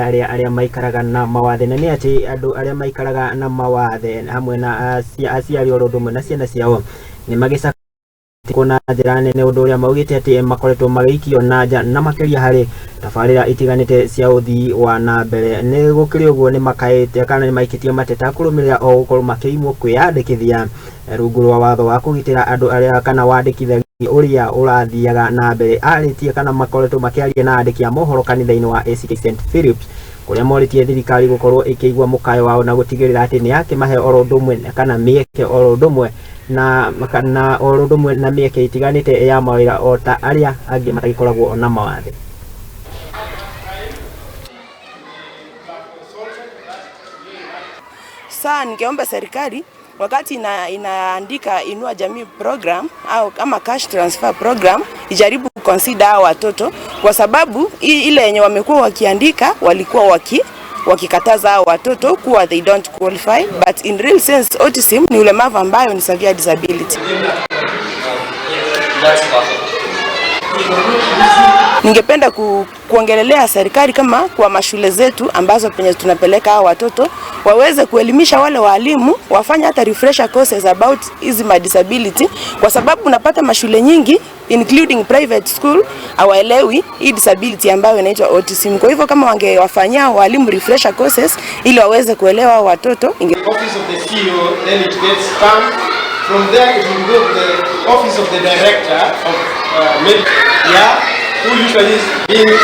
aria maikaraga na mawathe na ni ati andu aria maikaraga na mawathe hamwe na aciari orundumwe na ciana ciao ni magicaka kuna njira nene undu uria maugite ati makoretwo magikio na nja na makeria hari tabarira itiganite cia uthii wa na mbere ni gukiri uguo ni makaite kana ni maiketie mateta kurumirira o gukorwo makiimwo kwiyandikithia rungu rwa watho wa kugitira andu aria kana wadikithia uria urathiaga na mbere aritie kana makoretwo makiaria na andiki a mohoro kanitha-ini wa ACK St Philips kuria moritie thirikari gukorwo ikigwa mukayo wao na gutigirira ati ni yake mahe orundumwe kana mieke orundumwe na orundumwe na mieke itiganite ya mawira ota aria angi matikoragwo na mawathe. Sasa ningeomba serikali wakati inaandika Inua Jamii program au kama cash transfer program ijaribu consider watoto, kwa sababu ile yenye wamekuwa wakiandika walikuwa wakikataza watoto kuwa they don't qualify, but in real sense autism ni ulemavu ambayo ni severe disability. Ningependa kuongelelea serikali kama kwa mashule zetu ambazo penye tunapeleka watoto waweze kuelimisha wale walimu wafanye hata refresher courses about hizi disability, kwa sababu unapata mashule nyingi including private school hawaelewi hii disability ambayo inaitwa autism. Kwa hivyo kama wangewafanyia walimu refresher courses ili waweze kuelewa watoto. Office of the CEO, then it gets stamped. From there it will go to the office of the director of media, who usually is being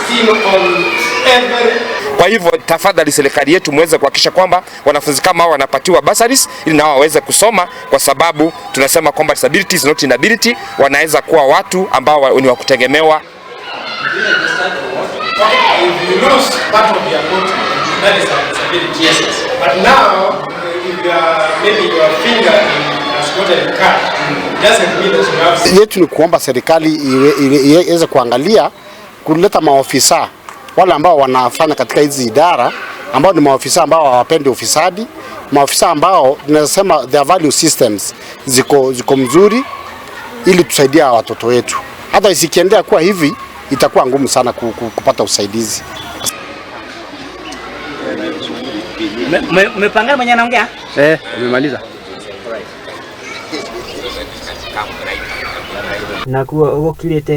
seen on every. Kwa hivyo tafadhali serikali yetu muweze kuhakikisha kwamba wanafunzi kama hao wanapatiwa bursaries ili nao waweze kusoma, kwa sababu tunasema kwamba disability is not inability. Wanaweza kuwa watu ambao ni wa kutegemewa. If you lose part of your body, that is a disability, yes. But now, if you are maybe your finger has gotten cut, doesn't mean that you have. Yetu ni kuomba serikali iweze kuangalia kuleta maofisa wale ambao wanafanya katika hizi idara ambao ni maofisa ambao hawapendi ufisadi, maofisa ambao tunasema their value systems ziko mzuri, ili tusaidia watoto wetu. Hata isikiendea kuwa hivi itakuwa ngumu sana kupata usaidizi. Umepanga mwenye anaongea? Umemaliza. Na kuwa ukilete